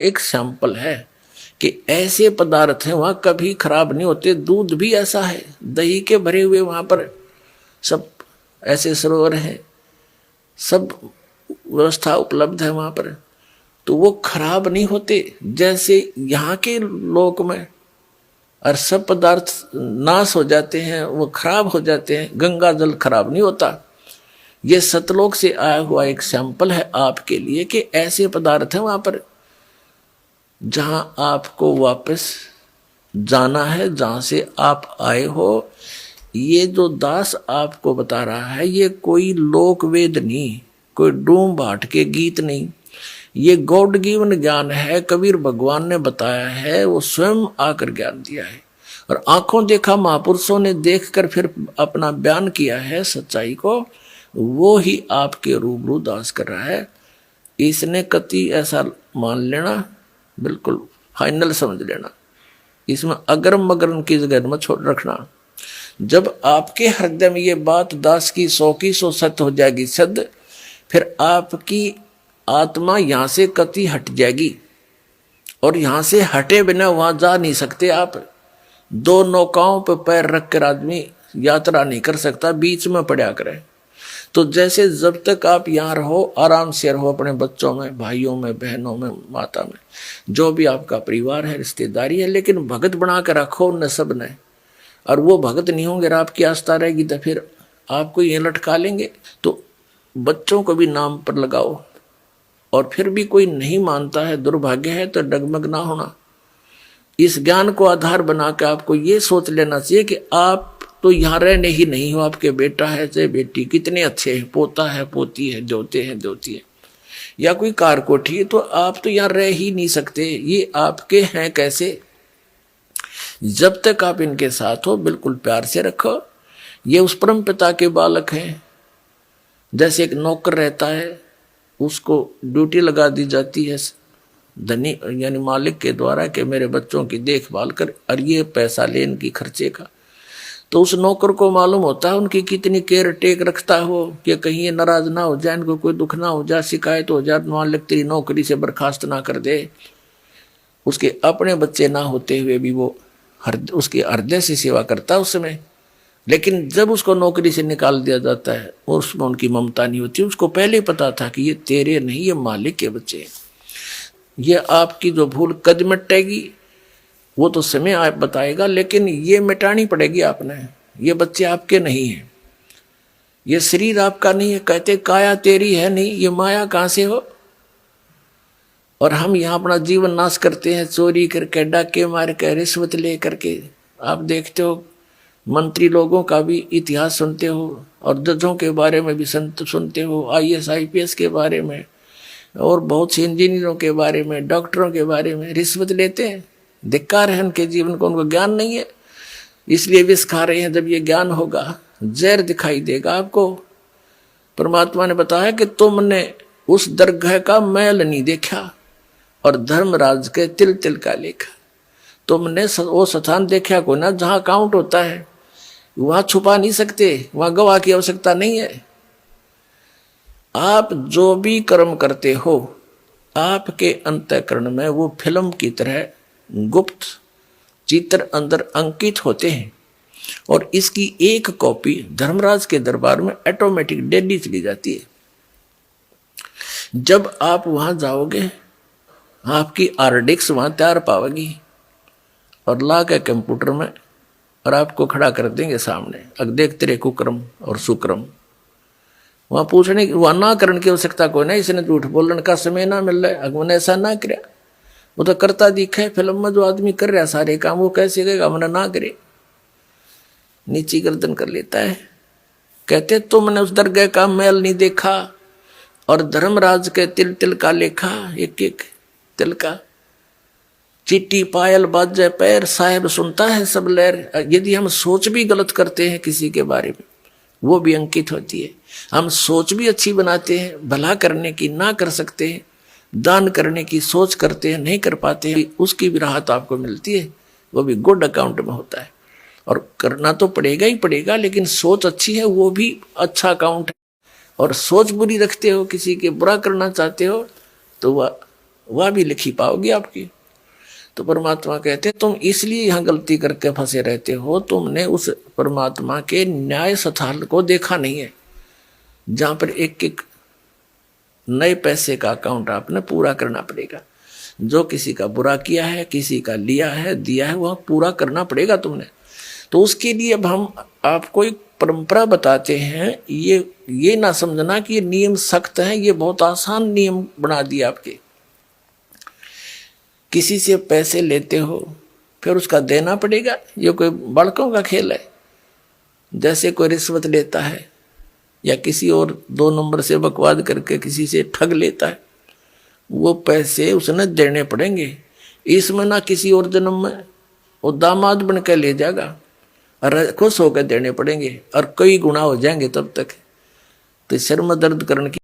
एक सैंपल है कि ऐसे पदार्थ हैं वहां कभी खराब नहीं होते। दूध भी ऐसा है, दही के भरे हुए वहां पर सब ऐसे सरोवर हैं, सब व्यवस्था उपलब्ध है वहां पर, तो वो खराब नहीं होते जैसे यहाँ के लोक में। और सब पदार्थ नाश हो जाते हैं, वो खराब हो जाते हैं। गंगा जल खराब नहीं होता। ये सतलोक से आया हुआ एक सैंपल है आपके लिए कि ऐसे पदार्थ हैं वहां पर जहां आपको वापस जाना है, जहां से आप आए हो। ये जो दास आपको बता रहा है ये कोई लोक वेद नहीं, कोई डूम भाट के गीत नहीं, ये गॉड गिवन ज्ञान है। कबीर भगवान ने बताया है, वो स्वयं आकर ज्ञान दिया है। और आंखों देखा महापुरुषों ने देखकर फिर अपना बयान किया है सच्चाई को, वो ही आपके रूबरू दास कर रहा है। इसने कति ऐसा मान लेना, बिल्कुल फाइनल समझ लेना। इसमें अगरम मगरम की जगह मत छोड़ रखना। जब आपके हृदय में ये बात दास की 100 की 100 सत्य हो जाएगी सद, फिर आपकी आत्मा यहां से कति हट जाएगी। और यहां से हटे बिना वहां जा नहीं सकते आप। 2 नौकाओं पर पैर रख कर आदमी यात्रा नहीं कर सकता, बीच में पड़ा करे। तो जैसे जब तक आप यहाँ रहो, आराम से रहो अपने बच्चों में, भाइयों में, बहनों में, माता में, जो भी आपका परिवार है, रिश्तेदारी है, लेकिन भगत बना कर रखो उन सब ने। और वो भगत नहीं होंगे, आपकी आस्था रहेगी तो फिर आपको ये लटका लेंगे। तो बच्चों को भी नाम पर लगाओ। और फिर भी कोई नहीं मानता है, दुर्भाग्य है, तो डगमग ना होना। इस ज्ञान को आधार बना के आपको ये सोच लेना चाहिए कि आप तो यहाँ रहने ही नहीं हो। आपके बेटा है चाहे बेटी, कितने अच्छे हैं, पोता है, पोती है, दोते हैं, दोती है, या कोई कार कोठी है, तो आप तो यहाँ रह ही नहीं सकते। ये आपके हैं कैसे? जब तक आप इनके साथ हो बिल्कुल प्यार से रखो। ये उस परम पिता के बालक हैं। जैसे एक नौकर रहता है, उसको ड्यूटी लगा दी जाती है धनी यानी मालिक के द्वारा कि मेरे बच्चों की देखभाल कर, और ये पैसा ले इनकी खर्चे का। तो उस नौकर को मालूम होता है उनकी कितनी केयर टेक रखता हो कि कहीं ये नाराज ना हो जाए, इनको कोई दुख ना हो जाए, शिकायत हो जाए, मालिक तेरी नौकरी से बर्खास्त ना कर दे। उसके अपने बच्चे ना होते हुए भी वो उसके हृदय से सेवा करता है उस समय। लेकिन जब उसको नौकरी से निकाल दिया जाता है, उसमें उनकी ममता नहीं होती। उसको पहले पता था कि ये तेरे नहीं, ये मालिक के बच्चे हैं। ये आपकी जो भूल कद मिटेगी वो तो समय आप बताएगा, लेकिन ये मिटानी पड़ेगी आपने। ये बच्चे आपके नहीं हैं, ये शरीर आपका नहीं है। कहते काया तेरी है नहीं, ये माया कहाँ से हो? और हम यहाँ अपना जीवन नाश करते हैं, चोरी करके, डाके मार के, रिश्वत ले करके। आप देखते हो मंत्री लोगों का भी इतिहास सुनते हो, और जजों के बारे में भी सुनते हो, IAS IPS के बारे में, और बहुत से इंजीनियरों के बारे में, डॉक्टरों के बारे में रिश्वत लेते हैं। धिक्कार है उनके जीवन को, उनको ज्ञान नहीं है, इसलिए विष खा रहे हैं। जब ये ज्ञान होगा, जहर दिखाई देगा आपको। परमात्मा ने बताया कि तुमने उस दरगाह का मैल नहीं देखा और धर्मराज के तिल तिल का लेखा। तुमने वो स्थान देखा को ना जहां काउंट होता है, वहां छुपा नहीं सकते, वहां गवाह की आवश्यकता नहीं है। आप जो भी कर्म करते हो, आपके अंतःकरण में वो फिल्म की तरह गुप्त चित्र अंदर अंकित होते हैं। और इसकी एक कॉपी धर्मराज के दरबार में ऑटोमेटिक डेली चली जाती है। जब आप वहां जाओगे, आपकी RDX वहां तैयार पाओगी, और ला के कंप्यूटर में, और आपको खड़ा कर देंगे सामने, अब देख तेरे कुक्रम और सुक्रम। वहां पूछने की, वहां ना करने की आवश्यकता कोई नहीं। इसने झूठ बोलने का समय ना मिल रहा है, अगमने ऐसा ना करे, वो तो करता दिखा है। फिल्म में जो आदमी कर रहा है सारे काम, वो कैसे कहेगा हमने ना करे? नीची गर्दन कर लेता है। कहते तुमने उस दरगाह का मैल नहीं देखा और धर्मराज के तिल तिल का लेखा, एक एक तिल का। चिट्टी पायल बाजे पैर, साहेब सुनता है सब लहर। यदि हम सोच भी गलत करते हैं किसी के बारे में, वो भी अंकित होती है। हम सोच भी अच्छी बनाते हैं, भला करने की ना कर सकते हैं, दान करने की सोच करते हैं, नहीं कर पाते हैं, उसकी भी राहत आपको मिलती है, वो भी गुड अकाउंट में होता है। और करना तो पड़ेगा ही पड़ेगा, लेकिन सोच अच्छी है वो भी अच्छा अकाउंट है। और सोच बुरी रखते हो, किसी के बुरा करना चाहते हो, तो वह वह भी लिखी पाओगी आपकी। तो परमात्मा कहते तुम इसलिए यहां गलती करके फंसे रहते हो, तुमने उस परमात्मा के न्याय स्थल को देखा नहीं है, जहां पर एक एक नए पैसे का अकाउंट आपने पूरा करना पड़ेगा। जो किसी का बुरा किया है, किसी का लिया है, दिया है, वह पूरा करना पड़ेगा तुमने। तो उसके लिए अब हम आपको एक परंपरा बताते हैं। ये ना समझना कि ये नियम सख्त है, ये बहुत आसान नियम बना दिया आपके। किसी से पैसे लेते हो फिर उसका देना पड़ेगा, ये कोई बालकों का खेल है। जैसे कोई रिश्वत लेता है या किसी और 2 नंबर से बकवाद करके किसी से ठग लेता है, वो पैसे उसने देने पड़ेंगे। इसमें ना किसी और जन्म में वो दामाद बन के ले जाएगा और खुश होकर देने पड़ेंगे, और कई गुना हो जाएंगे तब तक। तो सिर में दर्द करने की